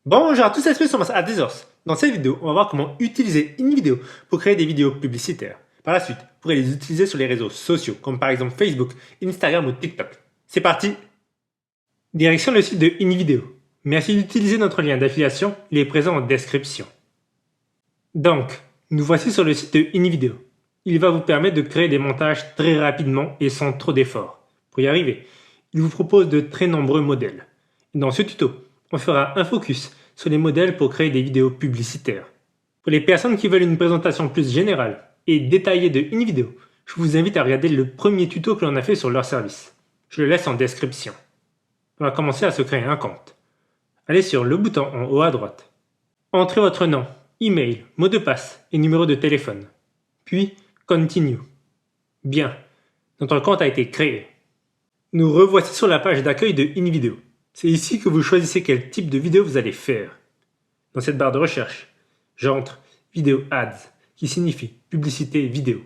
Bonjour à tous, c'est sur Advisors. Dans cette vidéo, on va voir comment utiliser InVideo pour créer des vidéos publicitaires. Par la suite, vous pourrez les utiliser sur les réseaux sociaux, comme par exemple Facebook, Instagram ou TikTok. C'est parti! Direction le site de InVideo. Merci d'utiliser notre lien d'affiliation, il est présent en description. Donc, nous voici sur le site de InVideo. Il va vous permettre de créer des montages très rapidement et sans trop d'efforts. Pour y arriver, il vous propose de très nombreux modèles. Dans ce tuto, on fera un focus sur les modèles pour créer des vidéos publicitaires. Pour les personnes qui veulent une présentation plus générale et détaillée de InVideo, je vous invite à regarder le premier tuto que l'on a fait sur leur service. Je le laisse en description. On va commencer à se créer un compte. Allez sur le bouton en haut à droite. Entrez votre nom, email, mot de passe et numéro de téléphone. Puis, Continue. Bien, notre compte a été créé. Nous revoici sur la page d'accueil de InVideo. C'est ici que vous choisissez quel type de vidéo vous allez faire. Dans cette barre de recherche, j'entre Vidéo Ads, qui signifie publicité vidéo.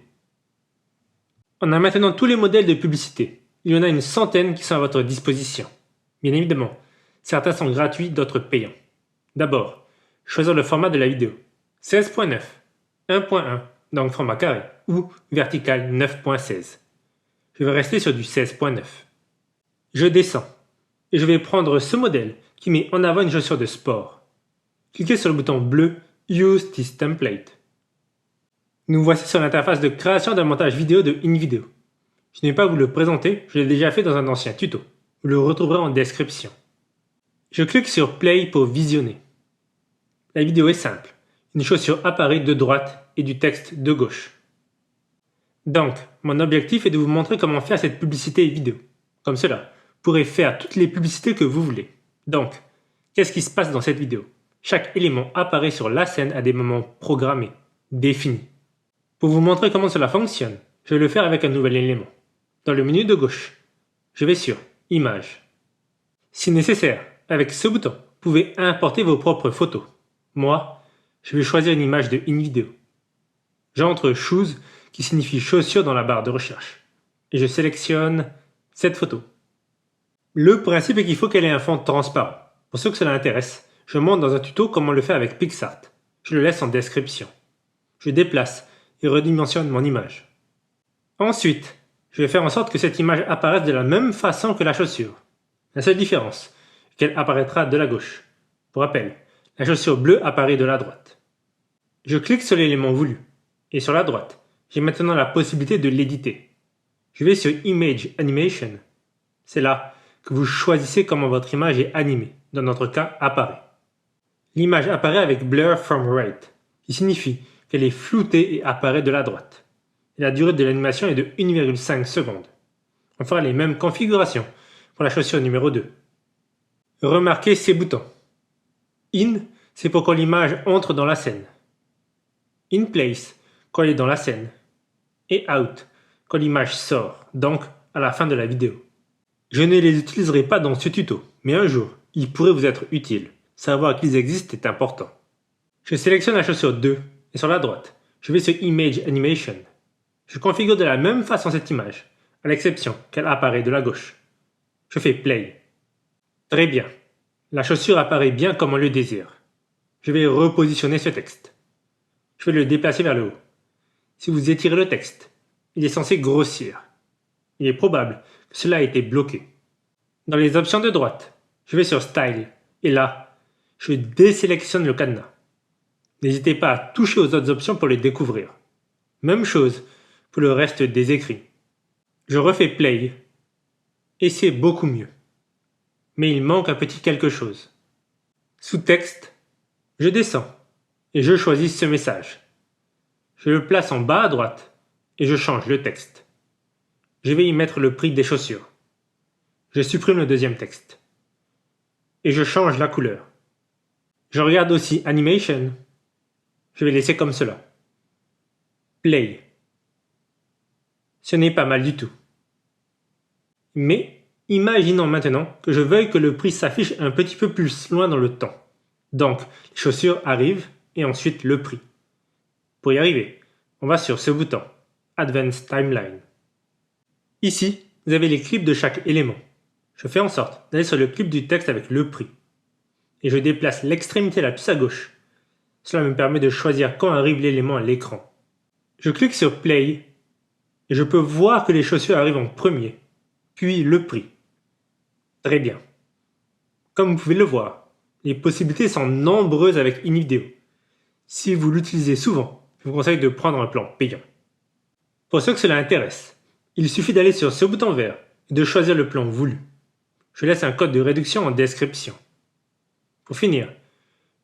On a maintenant tous les modèles de publicité. Il y en a une centaine qui sont à votre disposition. Bien évidemment, certains sont gratuits, d'autres payants. D'abord, choisir le format de la vidéo. 16.9, 1.1, donc format carré, ou vertical 9.16. Je vais rester sur du 16.9. Je descends et je vais prendre ce modèle qui met en avant une chaussure de sport. Cliquez sur le bouton bleu Use this template. Nous voici sur l'interface de création d'un montage vidéo de InVideo. Je n'ai pas à vous le présenter, je l'ai déjà fait dans un ancien tuto. Vous le retrouverez en description. Je clique sur Play pour visionner. La vidéo est simple. Une chaussure apparaît de droite et du texte de gauche. Donc, mon objectif est de vous montrer comment faire cette publicité vidéo. Comme cela, vous pourrez faire toutes les publicités que vous voulez. Donc, qu'est-ce qui se passe dans cette vidéo? Chaque élément apparaît sur la scène à des moments programmés, définis. Pour vous montrer comment cela fonctionne, je vais le faire avec un nouvel élément. Dans le menu de gauche, je vais sur Images. Si nécessaire, avec ce bouton, vous pouvez importer vos propres photos. Moi, je vais choisir une image de InVideo. J'entre Shoes, qui signifie chaussures dans la barre de recherche. Et je sélectionne cette photo. Le principe est qu'il faut qu'elle ait un fond transparent. Pour ceux que cela intéresse, je montre dans un tuto comment le faire avec PixArt. Je le laisse en description. Je déplace et redimensionne mon image. Ensuite, je vais faire en sorte que cette image apparaisse de la même façon que la chaussure. La seule différence est qu'elle apparaîtra de la gauche. Pour rappel, la chaussure bleue apparaît de la droite. Je clique sur l'élément voulu. Et sur la droite, j'ai maintenant la possibilité de l'éditer. Je vais sur Image Animation. C'est là que vous choisissez comment votre image est animée. Dans notre cas, apparaît. L'image apparaît avec Blur from Right, qui signifie qu'elle est floutée et apparaît de la droite. Et la durée de l'animation est de 1,5 secondes. On fera les mêmes configurations pour la chaussure numéro 2. Remarquez ces boutons. In, c'est pour quand l'image entre dans la scène. In place, quand elle est dans la scène. Et out, quand l'image sort, donc à la fin de la vidéo. Je ne les utiliserai pas dans ce tuto, mais un jour, ils pourraient vous être utiles. Savoir qu'ils existent est important. Je sélectionne la chaussure 2 et sur la droite, je vais sur Image Animation. Je configure de la même façon cette image, à l'exception qu'elle apparaît de la gauche. Je fais Play. Très bien. La chaussure apparaît bien comme on le désire. Je vais repositionner ce texte. Je vais le déplacer vers le haut. Si vous étirez le texte, il est censé grossir. Il est probable que cela a été bloqué. Dans les options de droite, je vais sur Style et là, je désélectionne le cadenas. N'hésitez pas à toucher aux autres options pour les découvrir. Même chose pour le reste des écrits. Je refais Play et c'est beaucoup mieux. Mais il manque un petit quelque chose. Sous texte, je descends et je choisis ce message. Je le place en bas à droite et je change le texte. Je vais y mettre le prix des chaussures. Je supprime le deuxième texte. Et je change la couleur. Je regarde aussi Animation. Je vais laisser comme cela. Play. Ce n'est pas mal du tout. Mais imaginons maintenant que je veuille que le prix s'affiche un petit peu plus loin dans le temps. Donc, les chaussures arrivent et ensuite le prix. Pour y arriver, on va sur ce bouton, Advanced Timeline. Ici, vous avez les clips de chaque élément. Je fais en sorte d'aller sur le clip du texte avec le prix. et je déplace l'extrémité la plus à gauche. Cela me permet de choisir quand arrive l'élément à l'écran. Je clique sur Play et je peux voir que les chaussures arrivent en premier, puis le prix. Très bien. Comme vous pouvez le voir, les possibilités sont nombreuses avec InVideo. Si vous l'utilisez souvent, je vous conseille de prendre un plan payant. Pour ceux que cela intéresse, il suffit d'aller sur ce bouton vert et de choisir le plan voulu. Je laisse un code de réduction en description. Pour finir,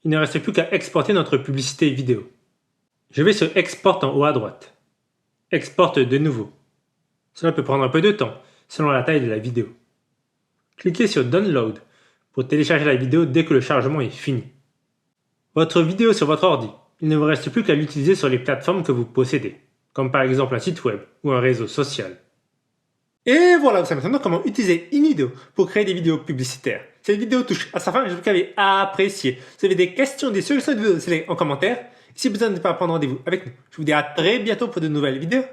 il ne reste plus qu'à exporter notre publicité vidéo. Je vais sur Export en haut à droite. Exporte de nouveau. Cela peut prendre un peu de temps, selon la taille de la vidéo. Cliquez sur Download pour télécharger la vidéo dès que le chargement est fini. Votre vidéo sur votre ordi, il ne vous reste plus qu'à l'utiliser sur les plateformes que vous possédez, comme par exemple un site web ou un réseau social. Et voilà, vous savez maintenant comment utiliser InVideo pour créer des vidéos publicitaires. Cette vidéo touche à sa fin, j'espère que vous avez apprécié. Si vous avez des questions, des suggestions de vidéos, laissez-les en commentaire. Si vous n'avez pas à prendre rendez-vous avec nous, je vous dis à très bientôt pour de nouvelles vidéos.